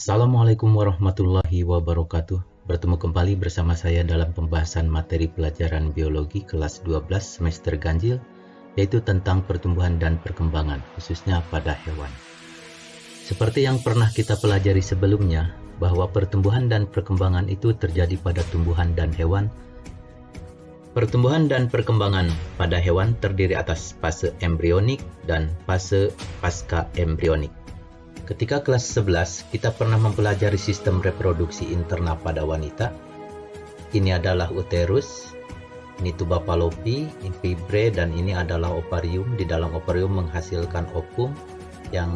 Assalamualaikum warahmatullahi wabarakatuh. Bertemu kembali bersama saya dalam pembahasan materi pelajaran biologi kelas 12 semester ganjil, yaitu tentang pertumbuhan dan perkembangan, khususnya pada hewan. Seperti yang pernah kita pelajari sebelumnya, bahwa pertumbuhan dan perkembangan itu terjadi pada tumbuhan dan hewan. Pertumbuhan dan perkembangan pada hewan terdiri atas fase embrionik dan fase pasca embrionik. Ketika kelas 11, kita pernah mempelajari sistem reproduksi interna pada wanita. Ini adalah uterus, ini tuba fallopi, ini fibre, dan ini adalah ovarium. Di dalam ovarium menghasilkan ovum yang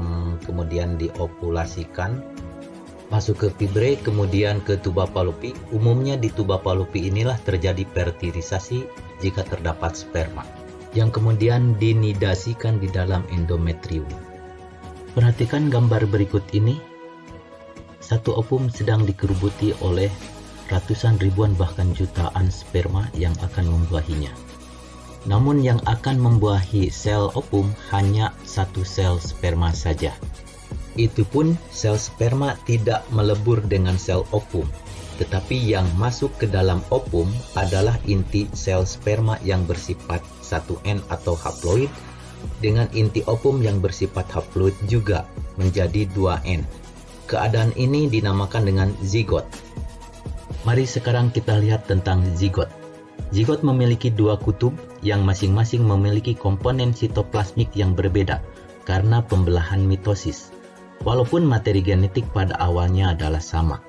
kemudian diovulasikan, masuk ke fibre, kemudian ke tuba fallopi. Umumnya di tuba fallopi inilah terjadi fertilisasi jika terdapat sperma, yang kemudian dinidasikan di dalam endometrium. Perhatikan gambar berikut ini. Satu ovum sedang dikerubuti oleh ratusan ribuan bahkan jutaan sperma yang akan membuahinya. Namun yang akan membuahi sel ovum hanya satu sel sperma saja. Itu pun sel sperma tidak melebur dengan sel ovum, tetapi yang masuk ke dalam ovum adalah inti sel sperma yang bersifat 1N atau haploid, dengan inti ovum yang bersifat haploid juga menjadi 2N. Keadaan ini dinamakan dengan zigot. Mari sekarang kita lihat tentang zigot. Zigot memiliki dua kutub yang masing-masing memiliki komponen sitoplasmik yang berbeda karena pembelahan mitosis, walaupun materi genetik pada awalnya adalah sama.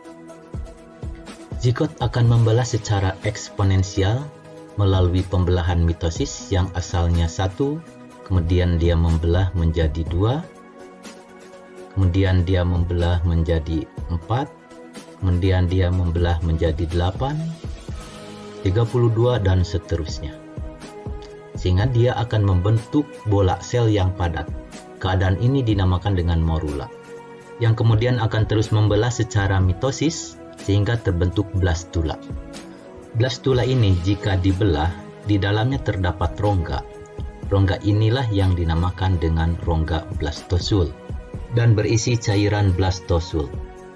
Zigot akan membelah secara eksponensial melalui pembelahan mitosis yang asalnya 1, kemudian dia membelah menjadi 2, kemudian dia membelah menjadi 4, kemudian dia membelah menjadi 8, 32, dan seterusnya. Sehingga dia akan membentuk bola sel yang padat. Keadaan ini dinamakan dengan morula, yang kemudian akan terus membelah secara mitosis sehingga terbentuk blastula. Blastula ini jika dibelah, di dalamnya terdapat rongga. Rongga inilah yang dinamakan dengan rongga blastosul dan berisi cairan blastosul.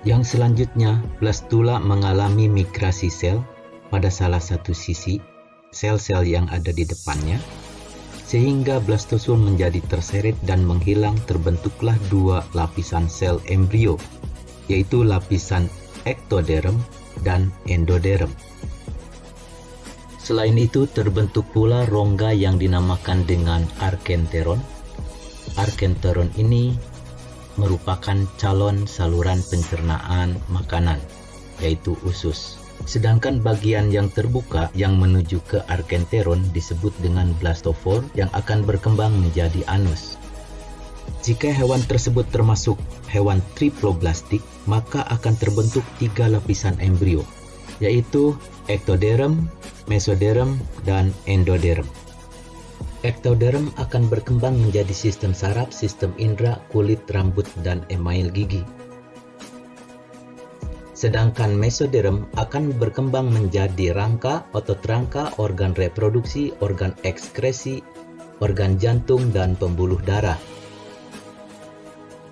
Yang selanjutnya, blastula mengalami migrasi sel pada salah satu sisi sel-sel yang ada di depannya, sehingga blastosul menjadi terseret dan menghilang. Terbentuklah dua lapisan sel embrio, yaitu lapisan ektoderm dan endoderm. Selain itu, terbentuk pula rongga yang dinamakan dengan arkenteron. Arkenteron ini merupakan calon saluran pencernaan makanan, yaitu usus. Sedangkan bagian yang terbuka yang menuju ke arkenteron disebut dengan blastofor yang akan berkembang menjadi anus. Jika hewan tersebut termasuk hewan triploblastik, maka akan terbentuk 3 lapisan embrio, yaitu ektoderm, mesoderm, dan endoderm. Ektoderm akan berkembang menjadi sistem saraf, sistem indera, kulit, rambut, dan email gigi. Sedangkan mesoderm akan berkembang menjadi rangka, otot rangka, organ reproduksi, organ ekskresi, organ jantung, dan pembuluh darah.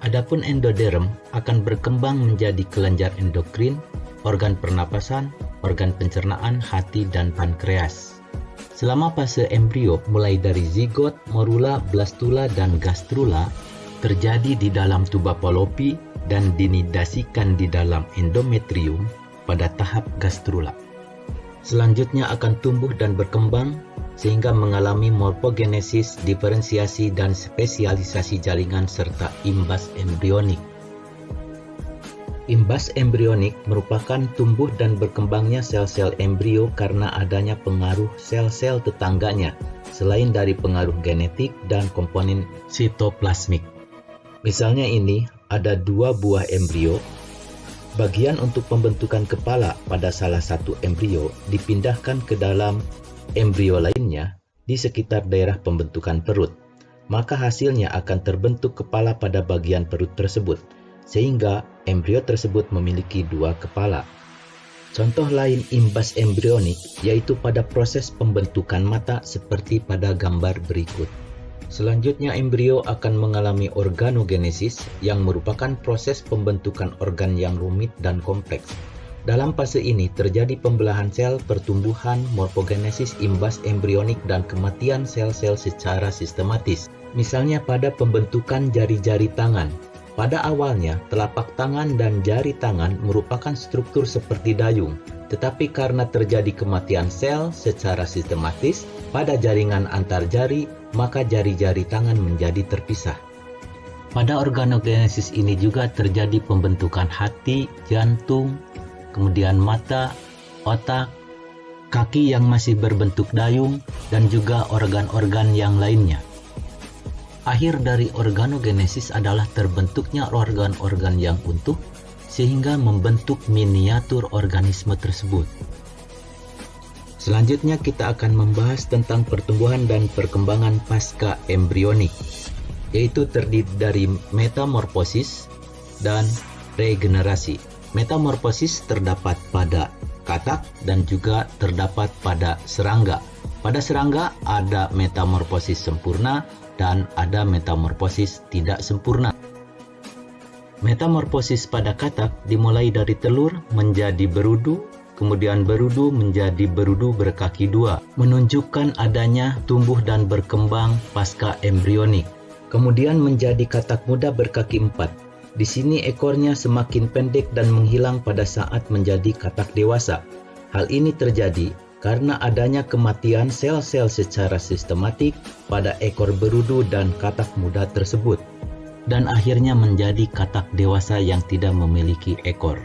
Adapun endoderm akan berkembang menjadi kelenjar endokrin, organ pernapasan, organ pencernaan, hati, dan pankreas. Selama fase embrio, mulai dari zigot, morula, blastula, dan gastrula, terjadi di dalam tuba fallopi dan dinidasikan di dalam endometrium pada tahap gastrula. Selanjutnya akan tumbuh dan berkembang sehingga mengalami morfogenesis, diferensiasi, dan spesialisasi jaringan serta imbas embrionik. Imbas embrionik merupakan tumbuh dan berkembangnya sel-sel embrio karena adanya pengaruh sel-sel tetangganya, selain dari pengaruh genetik dan komponen sitoplasmik. Misalnya ini, ada 2 buah embrio. Bagian untuk pembentukan kepala pada salah satu embrio dipindahkan ke dalam embrio lainnya di sekitar daerah pembentukan perut. Maka hasilnya akan terbentuk kepala pada bagian perut tersebut, sehingga embrio tersebut memiliki 2 kepala. Contoh lain imbas embrionik yaitu pada proses pembentukan mata seperti pada gambar berikut. Selanjutnya, embrio akan mengalami organogenesis yang merupakan proses pembentukan organ yang rumit dan kompleks. Dalam fase ini terjadi pembelahan sel, pertumbuhan, morfogenesis imbas embrionik, dan kematian sel-sel secara sistematis. Misalnya pada pembentukan jari-jari tangan. Pada awalnya, telapak tangan dan jari tangan merupakan struktur seperti dayung. Tetapi karena terjadi kematian sel secara sistematis pada jaringan antar jari, maka jari-jari tangan menjadi terpisah. Pada organogenesis ini juga terjadi pembentukan hati, jantung, kemudian mata, otak, kaki yang masih berbentuk dayung, dan juga organ-organ yang lainnya. Akhir dari organogenesis adalah terbentuknya organ-organ yang utuh, sehingga membentuk miniatur organisme tersebut. Selanjutnya kita akan membahas tentang pertumbuhan dan perkembangan pasca embrionik, yaitu terdiri dari metamorfosis dan regenerasi. Metamorfosis terdapat pada katak dan juga terdapat pada serangga. Pada serangga ada metamorfosis sempurna dan ada metamorfosis tidak sempurna. Metamorfosis pada katak dimulai dari telur menjadi berudu, kemudian berudu menjadi berudu berkaki dua, menunjukkan adanya tumbuh dan berkembang pasca embrionik. Kemudian menjadi katak muda berkaki empat. Di sini ekornya semakin pendek dan menghilang pada saat menjadi katak dewasa. Hal ini terjadi karena adanya kematian sel-sel secara sistematik pada ekor berudu dan katak muda tersebut, dan akhirnya menjadi katak dewasa yang tidak memiliki ekor.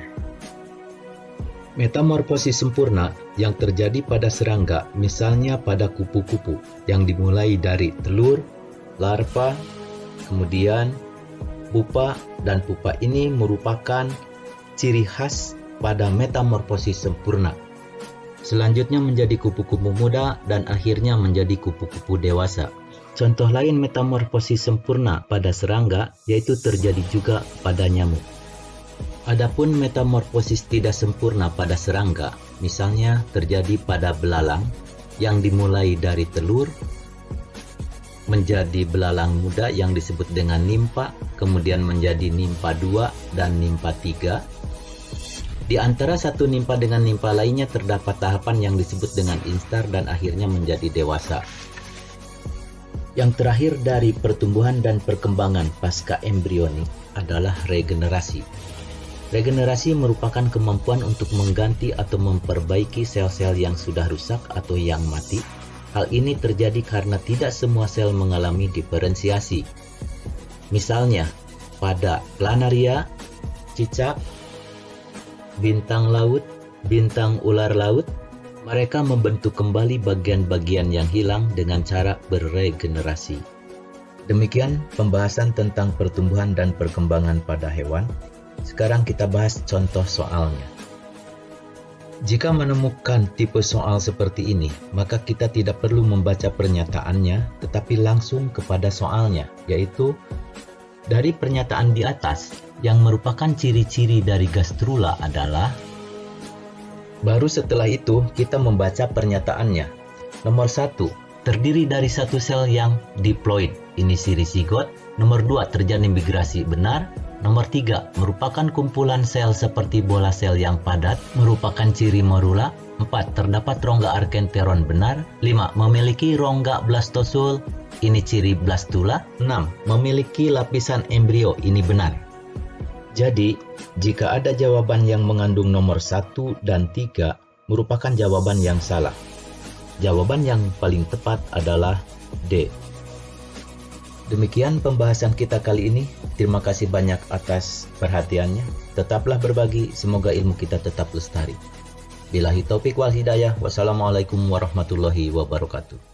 Metamorfosis sempurna yang terjadi pada serangga, misalnya pada kupu-kupu, yang dimulai dari telur, larva, kemudian pupa, dan pupa ini merupakan ciri khas pada metamorfosis sempurna. Selanjutnya menjadi kupu-kupu muda dan akhirnya menjadi kupu-kupu dewasa. Contoh lain metamorfosis sempurna pada serangga yaitu terjadi juga pada nyamuk. Adapun metamorfosis tidak sempurna pada serangga, misalnya terjadi pada belalang yang dimulai dari telur menjadi belalang muda yang disebut dengan nimpa, kemudian menjadi nimpa 2 dan nimpa 3. Di antara satu nimpa dengan nimpa lainnya terdapat tahapan yang disebut dengan instar dan akhirnya menjadi dewasa. Yang terakhir dari pertumbuhan dan perkembangan pasca embrionik adalah regenerasi. Regenerasi merupakan kemampuan untuk mengganti atau memperbaiki sel-sel yang sudah rusak atau yang mati. Hal ini terjadi karena tidak semua sel mengalami diferensiasi. Misalnya, pada planaria, cicak, bintang laut, bintang ular laut, mereka membentuk kembali bagian-bagian yang hilang dengan cara berregenerasi. Demikian pembahasan tentang pertumbuhan dan perkembangan pada hewan. Sekarang kita bahas contoh soalnya. Jika menemukan tipe soal seperti ini, maka kita tidak perlu membaca pernyataannya, tetapi langsung kepada soalnya, yaitu dari pernyataan di atas, yang merupakan ciri-ciri dari gastrula adalah, baru setelah itu kita membaca pernyataannya. Nomor 1, terdiri dari satu sel yang diploid, ini ciri zigot. Nomor 2, terjadi migrasi benar. Nomor 3, merupakan kumpulan sel seperti bola sel yang padat, merupakan ciri morula. 4, terdapat rongga arkenteron benar. 5, memiliki rongga blastosul, ini ciri blastula. 6, memiliki lapisan embrio, ini benar. Jadi, jika ada jawaban yang mengandung nomor 1 dan 3, merupakan jawaban yang salah. Jawaban yang paling tepat adalah D. Demikian pembahasan kita kali ini. Terima kasih banyak atas perhatiannya. Tetaplah berbagi, semoga ilmu kita tetap lestari. Billahi taufik wal hidayah. Wassalamualaikum warahmatullahi wabarakatuh.